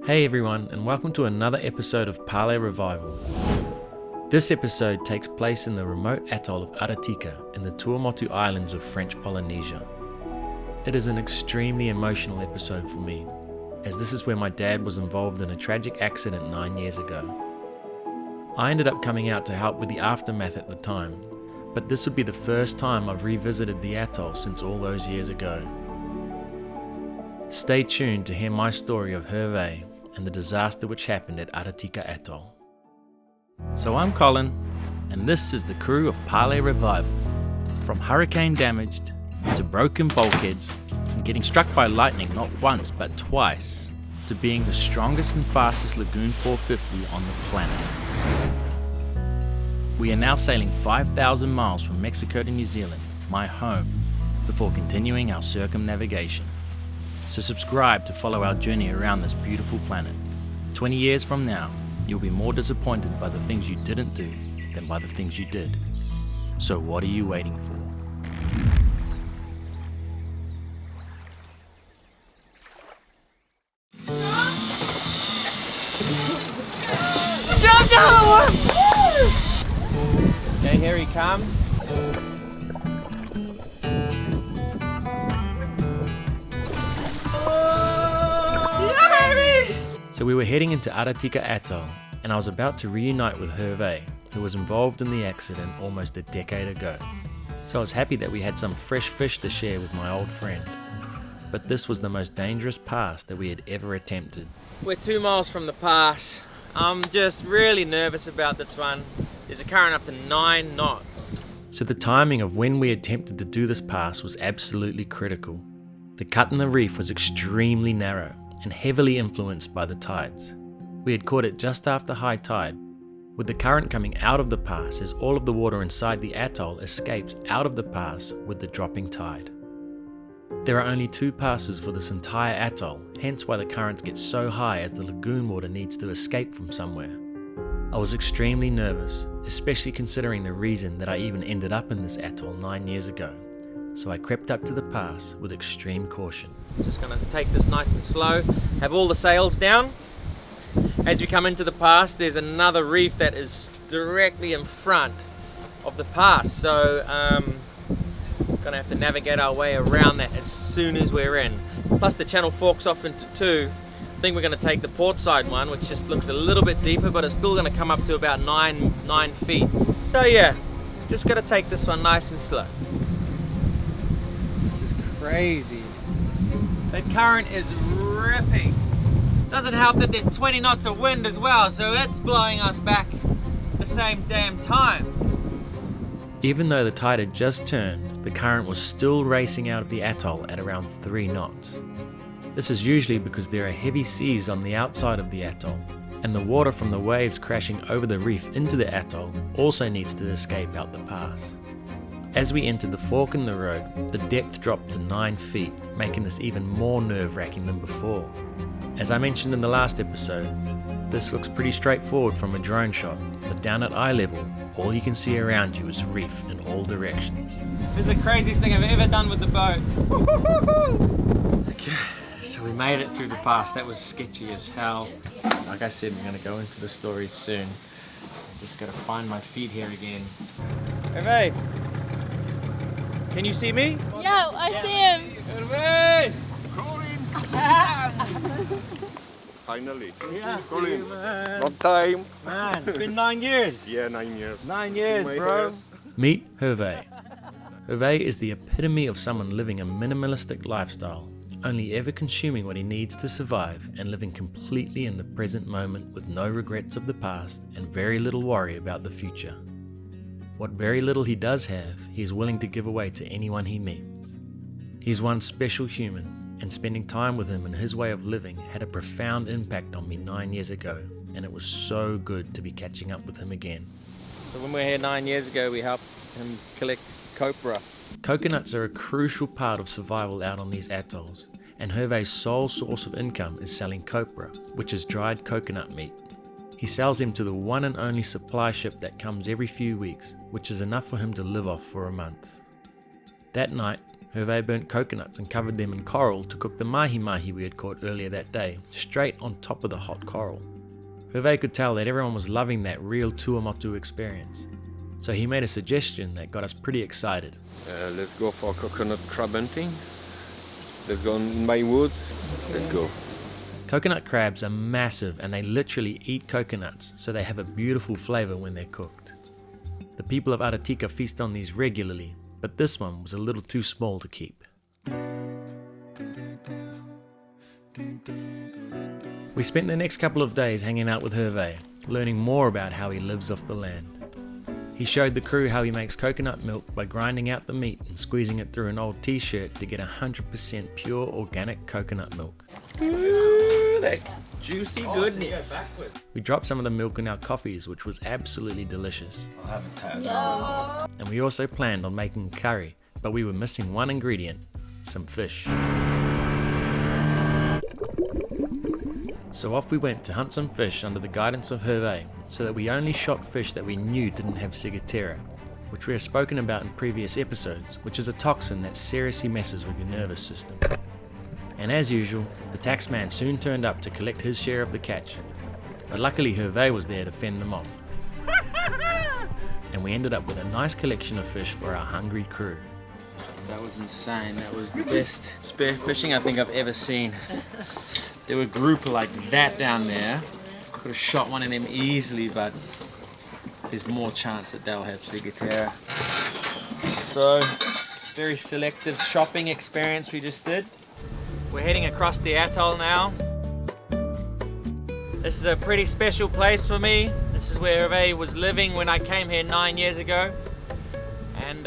Hey everyone, and welcome to another episode of Parlay Revival. This episode takes place in the remote atoll of Aratika in the Tuamotu Islands of French Polynesia. It is an extremely emotional episode for me, as this is where my dad was involved in a tragic accident 9 years ago. I ended up coming out to help with the aftermath at the time, but this would be the first time I've revisited the atoll since all those years ago. Stay tuned to hear my story of Herve and the disaster which happened at Aratika Atoll. So I'm Colin, and this is the crew of Parlay Revival. From hurricane damaged, to broken bulkheads, and getting struck by lightning not once but twice, to being the strongest and fastest Lagoon 450 on the planet. We are now sailing 5,000 miles from Mexico to New Zealand, my home, before continuing our circumnavigation. So subscribe to follow our journey around this beautiful planet. 20 years from now, you'll be more disappointed by the things you didn't do than by the things you did. So what are you waiting for? Okay, here he comes. So we were heading into Aratika Atoll, and I was about to reunite with Herve, who was involved in the accident almost a decade ago. So I was happy that we had some fresh fish to share with my old friend. But this was the most dangerous pass that we had ever attempted. We're 2 miles from the pass. I'm just really nervous about this one. There's a current up to 9 knots. So the timing of when we attempted to do this pass was absolutely critical. The cut in the reef was extremely narrow and heavily influenced by the tides. We had caught it just after high tide, with the current coming out of the pass as all of the water inside the atoll escapes out of the pass with the dropping tide. There are only 2 passes for this entire atoll, hence why the currents get so high as the lagoon water needs to escape from somewhere. I was extremely nervous, especially considering the reason that I even ended up in this atoll 9 years ago. So I crept up to the pass with extreme caution. Just gonna take this nice and slow, have all the sails down. As we come into the pass, there's another reef that is directly in front of the pass. So gonna have to navigate our way around that as soon as we're in. Plus the channel forks off into 2. I think we're gonna take the port side one, which just looks a little bit deeper, but it's still gonna come up to about 9 feet. So yeah, just gotta take this one nice and slow. This is crazy. That current is ripping. Doesn't help that there's 20 knots of wind as well, so it's blowing us back at the same damn time. Even though the tide had just turned, the current was still racing out of the atoll at around 3 knots. This is usually because there are heavy seas on the outside of the atoll, and the water from the waves crashing over the reef into the atoll also needs to escape out the pass. As we entered the fork in the road, the depth dropped to 9 feet, making this even more nerve-wracking than before. As I mentioned in the last episode, this looks pretty straightforward from a drone shot, but down at eye level, all you can see around you is reef in all directions. This is the craziest thing I've ever done with the boat. Okay, so we made it through the pass. That was sketchy as hell. Like I said, we're gonna go into the story soon. I just gotta find my feet here again. Hey, babe. Can you see me? Yeah, I see him. Herve! Finally. Yeah, Colin, man. long time. Man, it's been 9 years. Yeah, 9 years. 9 years, My bro. hairs. Meet Herve. Herve is the epitome of someone living a minimalistic lifestyle, only ever consuming what he needs to survive and living completely in the present moment with no regrets of the past and very little worry about the future. What very little he does have, he is willing to give away to anyone he meets. He's one special human, and spending time with him and his way of living had a profound impact on me 9 years ago, and it was so good to be catching up with him again. So when we were here 9 years ago, we helped him collect copra. Coconuts are a crucial part of survival out on these atolls, and Herve's sole source of income is selling copra, which is dried coconut meat. He sells them to the one and only supply ship that comes every few weeks, which is enough for him to live off for a month. That night, Herve burnt coconuts and covered them in coral to cook the mahi-mahi we had caught earlier that day, straight on top of the hot coral. Herve could tell that everyone was loving that real Tuamotu experience, so he made a suggestion that got us pretty excited. Let's go for coconut crab hunting. Let's go in my woods. Let's go. Coconut crabs are massive and they literally eat coconuts, so they have a beautiful flavour when they're cooked. The people of Aratika feast on these regularly, but this one was a little too small to keep. We spent the next couple of days hanging out with Herve, learning more about how he lives off the land. He showed the crew how he makes coconut milk by grinding out the meat and squeezing it through an old t-shirt to get 100% pure organic coconut milk. Ooh, that juicy goodness. We dropped some of the milk in our coffees, which was absolutely delicious. And we also planned on making curry, but we were missing one ingredient, some fish. So off we went to hunt some fish under the guidance of Herve, so that we only shot fish that we knew didn't have ciguatera, which we have spoken about in previous episodes, which is a toxin that seriously messes with your nervous system. And as usual, the taxman soon turned up to collect his share of the catch, but luckily Herve was there to fend them off. And we ended up with a nice collection of fish for our hungry crew. That was insane. That was the best spear fishing I think I've ever seen. There were a group like that down there. I could have shot one of them easily, but there's more chance that they'll have ciguatera. So, very selective shopping experience we just did. We're heading across the atoll now. This is a pretty special place for me. This is where Herve was living when I came here 9 years ago. And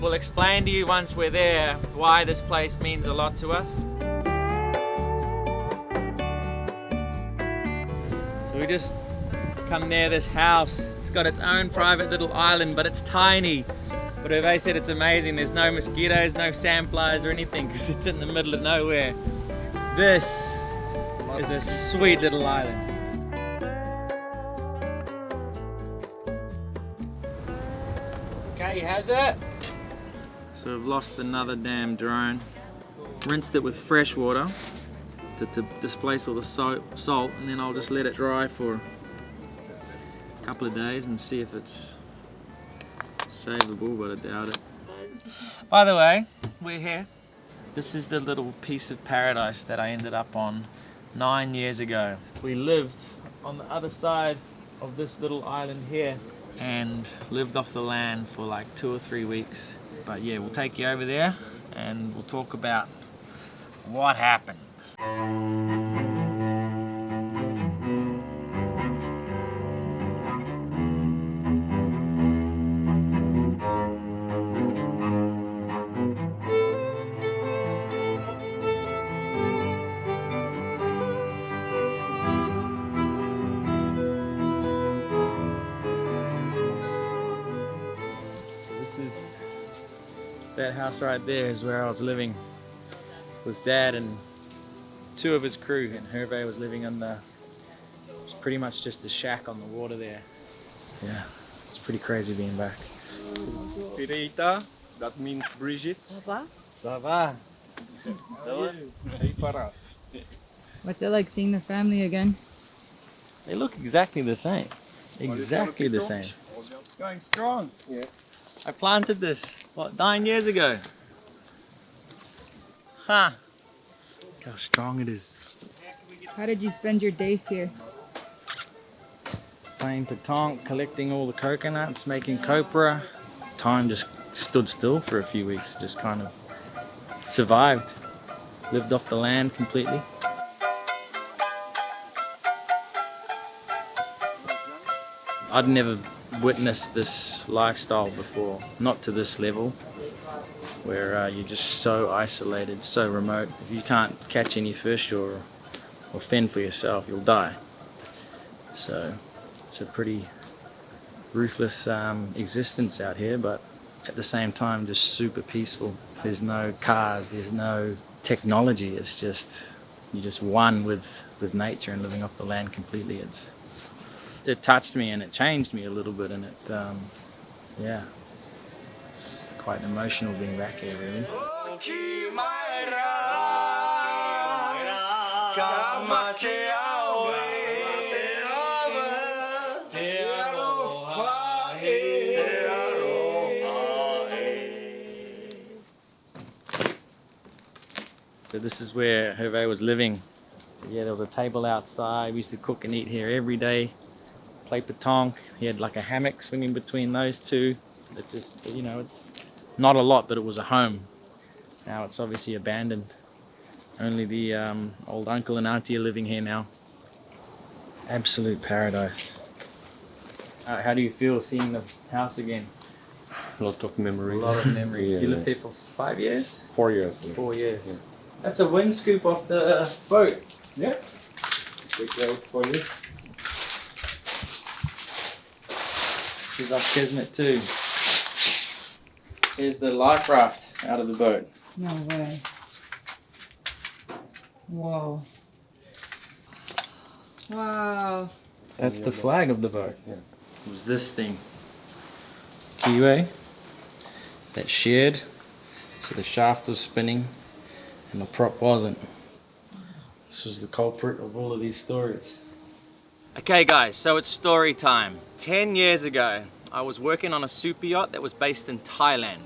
we'll explain to you once we're there why this place means a lot to us. So we just come near this house. It's got its own private little island, but it's tiny. But Herve said it's amazing. There's no mosquitoes, no sandflies or anything because it's in the middle of nowhere. This is a sweet little island. Okay, how's it? So I've lost another damn drone. Rinsed it with fresh water to displace all the salt, and then I'll just let it dry for a couple of days and see if it's savable, but I doubt it. By the way, we're here. This is the little piece of paradise that I ended up on 9 years ago. We lived on the other side of this little island here and lived off the land for like 2 or 3 weeks. But yeah, we'll take you over there and we'll talk about what happened. That house right there is where I was living with Dad and 2 of his crew, and Herve was living on it's pretty much just a shack on the water there. Yeah, it's pretty crazy being back. Pireita, that means Brigitte. Ça va? Hey, Farah. What's it like seeing the family again? They look exactly the same. Exactly the same. Going strong. Yeah. I planted this, what, 9 years ago? Huh. Look how strong it is. How did you spend your days here? Playing petanque, collecting all the coconuts, making copra. Time just stood still for a few weeks, just kind of survived. Lived off the land completely. I'd never witnessed this lifestyle before, not to this level, where you're just so isolated, so remote. If you can't catch any fish or fend for yourself, you'll die. So it's a pretty ruthless existence out here, but at the same time just super peaceful. There's no cars, there's no technology, it's just, you're just one with nature and living off the land completely. It touched me and it changed me a little bit, and yeah, it's quite emotional being back here really. So this is where Herve was living. Yeah, there was a table outside. We used to cook and eat here every day. Play pétanque. He had like a hammock swinging between those two. It just, you know, it's not a lot, but it was a home. Now it's obviously abandoned. Only the old uncle and auntie are living here now. Absolute paradise. How do you feel seeing the house again? A lot of memories. A lot of memories. Yeah, You lived yeah. here for 5 years? 4 years. Yeah. 4 years. Yeah. That's a wind scoop off the boat. Yeah. Quick out for you. This is our kismet too. Here's the life raft out of the boat. No way. Whoa. Wow. That's the flag of the boat. Yeah. It was this thing. Keyway that sheared, so the shaft was spinning and the prop wasn't. This was the culprit of all of these stories. Okay guys, so it's story time. 10 years ago, I was working on a super yacht that was based in Thailand.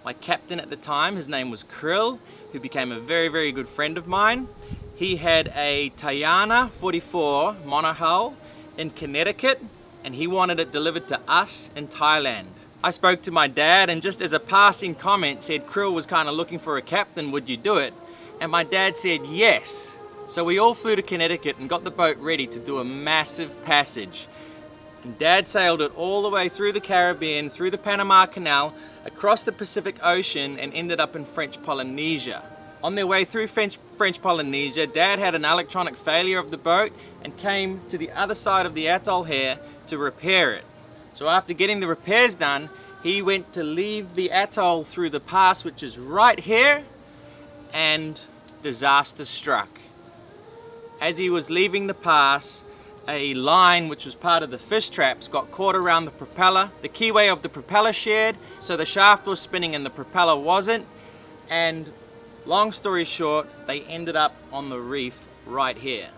My captain at the time, his name was Krill, who became a very, very good friend of mine. He had a Tayana 44 monohull in Connecticut, and he wanted it delivered to us in Thailand. I spoke to my dad, and just as a passing comment said Krill was kind of looking for a captain, would you do it? And my dad said yes. So we all flew to Connecticut and got the boat ready to do a massive passage. And Dad sailed it all the way through the Caribbean, through the Panama Canal, across the Pacific Ocean, and ended up in French Polynesia. On their way through French Polynesia, Dad had an electronic failure of the boat and came to the other side of the atoll here to repair it. So after getting the repairs done, he went to leave the atoll through the pass, which is right here, and disaster struck. As he was leaving the pass, a line which was part of the fish traps got caught around the propeller. The keyway of the propeller sheared, so the shaft was spinning and the propeller wasn't. And long story short, they ended up on the reef right here.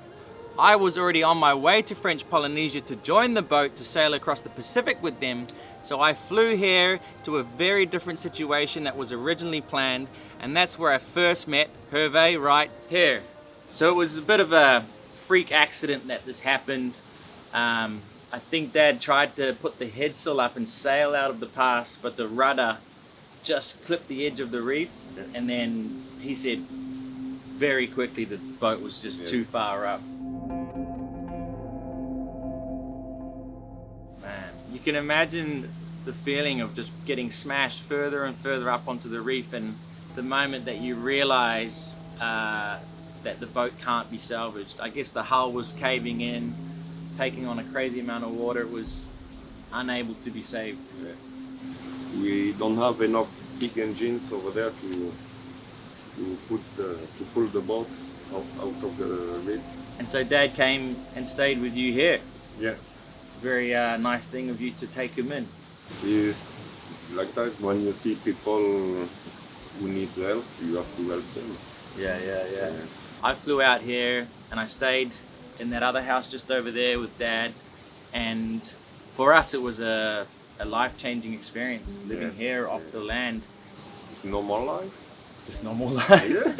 I was already on my way to French Polynesia to join the boat to sail across the Pacific with them, so I flew here to a very different situation that was originally planned, and that's where I first met Herve right here. So it was a bit of a freak accident that this happened. I think Dad tried to put the headsail up and sail out of the pass, but the rudder just clipped the edge of the reef, and then he said very quickly the boat was just too far up. Man, you can imagine the feeling of just getting smashed further and further up onto the reef, and the moment that you realize that the boat can't be salvaged. I guess the hull was caving in, taking on a crazy amount of water. It was unable to be saved. Yeah. We don't have enough big engines over there to pull the boat out of the reef. And so Dad came and stayed with you here. Yeah, It's a very nice thing of you to take him in. it's like that. When you see people who need help, you have to help them. Yeah. I flew out here and I stayed in that other house just over there with Dad, and for us it was a life-changing experience living here off the land. Normal life. Just normal life. Yeah.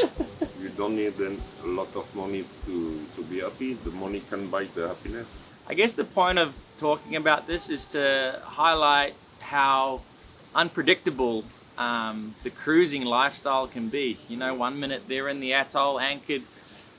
You don't need a lot of money to be happy. The money can buy the happiness. I guess the point of talking about this is to highlight how unpredictable the cruising lifestyle can be. You know, 1 minute they're in the atoll anchored,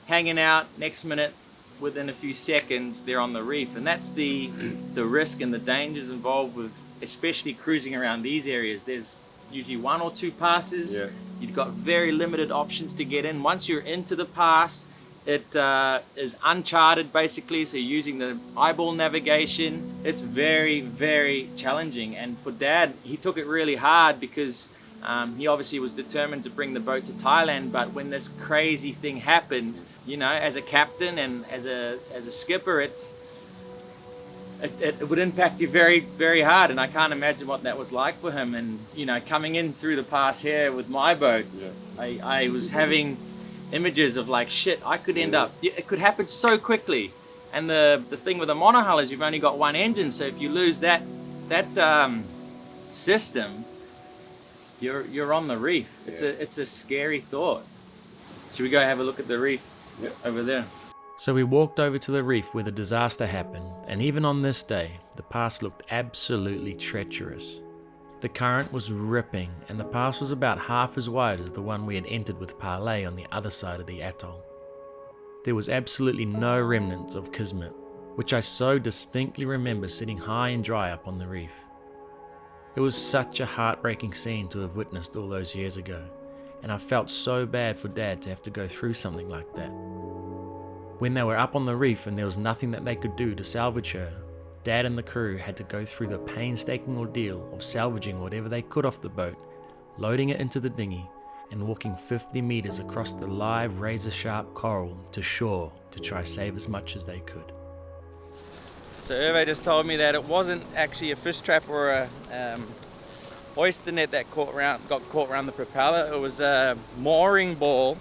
hanging out, next minute within a few seconds they're on the reef, and that's the risk and the dangers involved with especially cruising around these areas. There's usually 1 or 2 passes. You've got very limited options to get in. Once you're into the pass, it is uncharted basically, so you're using the eyeball navigation. It's very, very challenging, and for Dad, he took it really hard because he obviously was determined to bring the boat to Thailand, but when this crazy thing happened, you know, as a captain and as a skipper, it would impact you very, very hard, and I can't imagine what that was like for him. And you know, coming in through the pass here with my boat, I was having images of like, shit, I could end up, it could happen so quickly. And the thing with a monohull is you've only got one engine, so if you lose that system, you're on the reef. It's a scary thought. Should we go have a look at the reef over there? So we walked over to the reef where the disaster happened, and even on this day, the pass looked absolutely treacherous. The current was ripping, and the pass was about half as wide as the one we had entered with Parlay on the other side of the atoll. There was absolutely no remnants of Kismet, which I so distinctly remember sitting high and dry up on the reef. It was such a heartbreaking scene to have witnessed all those years ago, and I felt so bad for Dad to have to go through something like that. When they were up on the reef and there was nothing that they could do to salvage her, Dad and the crew had to go through the painstaking ordeal of salvaging whatever they could off the boat, loading it into the dinghy, and walking 50 meters across the live razor-sharp coral to shore to try save as much as they could. So Herve just told me that it wasn't actually a fish trap or a oyster net that got caught around the propeller. It was a mooring ball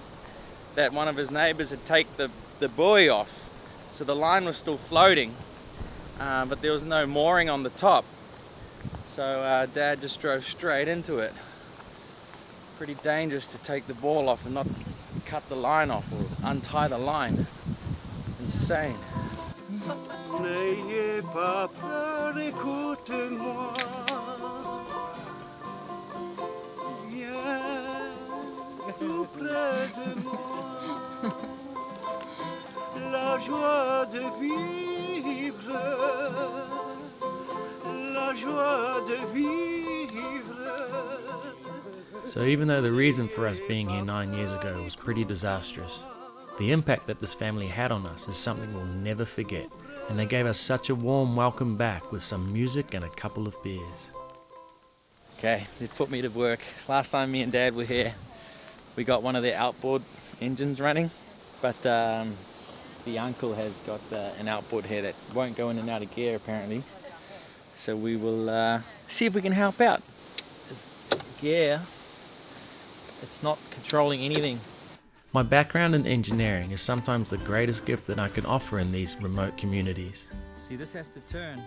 that one of his neighbors had taken the buoy off. So the line was still floating, but there was no mooring on the top. So Dad just drove straight into it. Pretty dangerous to take the ball off and not cut the line off or untie the line. Insane. N'ayez pas peur, écoutez-moi. Viens tout près de moi. La joie de vivre. La joie de vivre. So even though the reason for us being here 9 years ago was pretty disastrous, the impact that this family had on us is something we'll never forget, and they gave us such a warm welcome back with some music and a couple of beers. Okay, they put me to work. Last time me and Dad were here, we got one of their outboard engines running, but the uncle has got an outboard here that won't go in and out of gear apparently. So we will see if we can help out. This gear, it's not controlling anything. My background in engineering is sometimes the greatest gift that I can offer in these remote communities. See, this has to turn.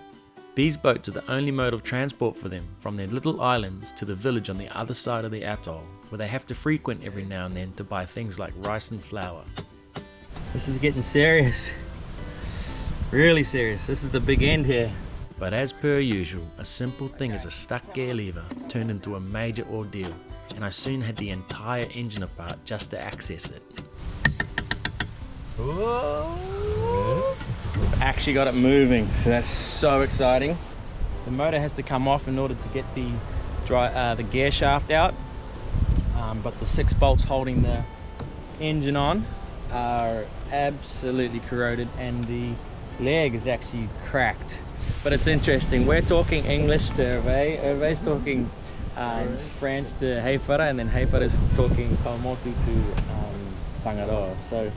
These boats are the only mode of transport for them from their little islands to the village on the other side of the atoll, where they have to frequent every now and then to buy things like rice and flour. This is getting serious. Really serious. This is the big end here. But as per usual, a simple thing as a stuck gear lever turned into a major ordeal, and I soon had the entire engine apart just to access it. Actually got it moving, so that's so exciting. The motor has to come off in order to get the gear shaft out, but the 6 bolts holding the engine on are absolutely corroded, and the leg is actually cracked. But it's interesting, we're talking English to Herve, Herve's talking French to Heipara, and then Heipara is talking Tuamotu to Tangaroa. So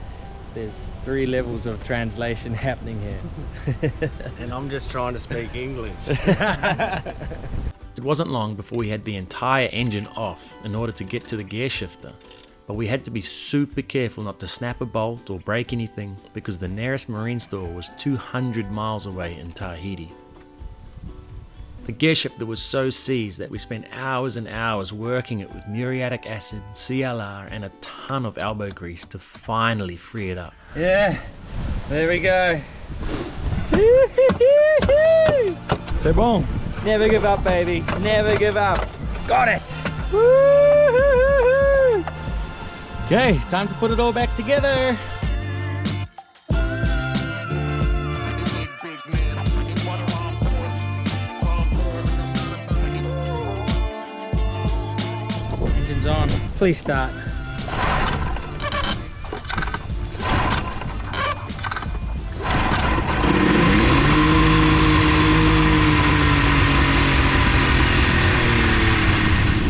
there's 3 levels of translation happening here. And I'm just trying to speak English. It wasn't long before we had the entire engine off in order to get to the gear shifter, but we had to be super careful not to snap a bolt or break anything because the nearest marine store was 200 miles away in Tahiti. The gear shifter was so seized that we spent hours and hours working it with muriatic acid, CLR and a ton of elbow grease to finally free it up. Yeah, there we go. C'est bon. Never give up, baby. Never give up. Got it. Okay, time to put it all back together. Engine's on. Please start.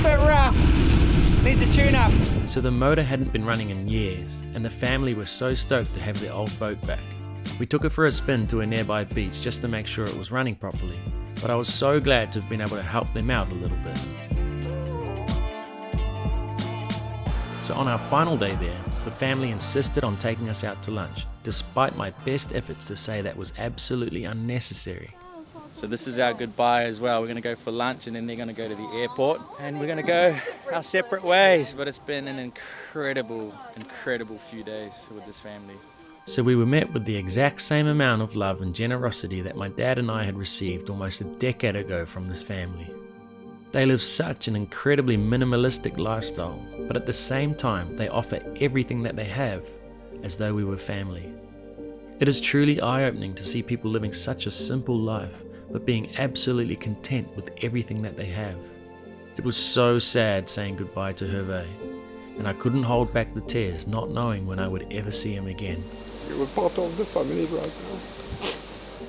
Bit rough. Needs a tune up. So the motor hadn't been running in years, and the family were so stoked to have their old boat back. We took it for a spin to a nearby beach just to make sure it was running properly, but I was so glad to have been able to help them out a little bit. So on our final day there, the family insisted on taking us out to lunch, despite my best efforts to say that was absolutely unnecessary. So this is our goodbye as well. We're going to go for lunch and then they're going to go to the airport and we're going to go our separate ways. But it's been an incredible few days with this family. So we were met with the exact same amount of love and generosity that my dad and I had received almost a decade ago from this family. They live such an incredibly minimalistic lifestyle, but at the same time they offer everything that they have as though we were family. It is truly eye-opening to see people living such a simple life, but being absolutely content with everything that they have. It was so sad saying goodbye to Herve, and I couldn't hold back the tears not knowing when I would ever see him again. You were part of the family right now.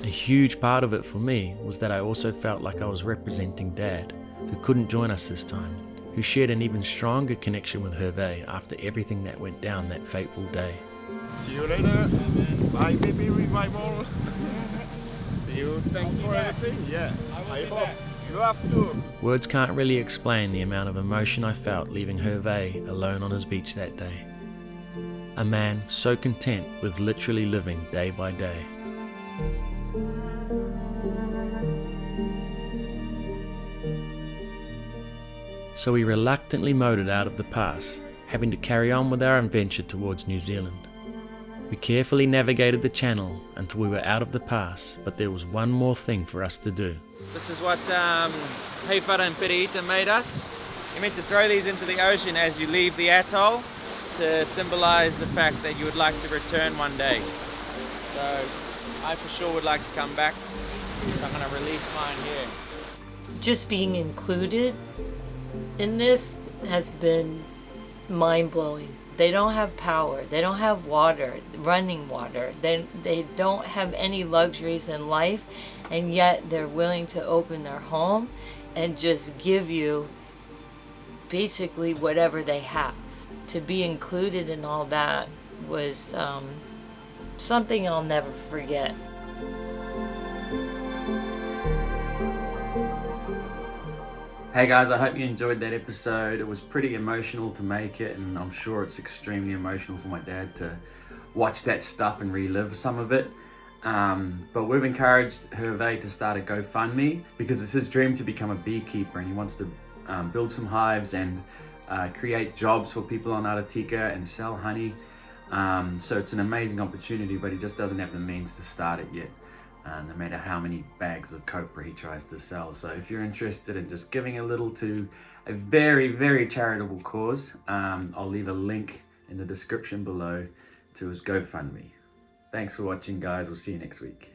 A huge part of it for me was that I also felt like I was representing Dad, who couldn't join us this time, who shared an even stronger connection with Herve after everything that went down that fateful day. See you later. Bye, baby revival. See you. Thanks for everything. Yeah, I hope you have to. Words can't really explain the amount of emotion I felt leaving Herve alone on his beach that day. A man so content with literally living day by day. So we reluctantly motored out of the pass, having to carry on with our adventure towards New Zealand. We carefully navigated the channel until we were out of the pass, but there was one more thing for us to do. This is what Heifara and Periita made us. You're meant to throw these into the ocean as you leave the atoll to symbolize the fact that you would like to return one day. So I for sure would like to come back. So I'm going to release mine here. Just being included in this has been mind-blowing. They don't have power, they don't have water, running water, they don't have any luxuries in life, and yet they're willing to open their home and just give you basically whatever they have. To be included in all that was something I'll never forget. Hey guys, I hope you enjoyed that episode. It was pretty emotional to make it, and I'm sure it's extremely emotional for my dad to watch that stuff and relive some of it. But we've encouraged Herve to start a GoFundMe because it's his dream to become a beekeeper, and he wants to build some hives and create jobs for people on Aratika and sell honey. So it's an amazing opportunity, but he just doesn't have the means to start it yet. No matter how many bags of copra he tries to sell. So if you're interested in just giving a little to a very, very charitable cause, I'll leave a link in the description below to his GoFundMe. Thanks for watching, guys. We'll see you next week.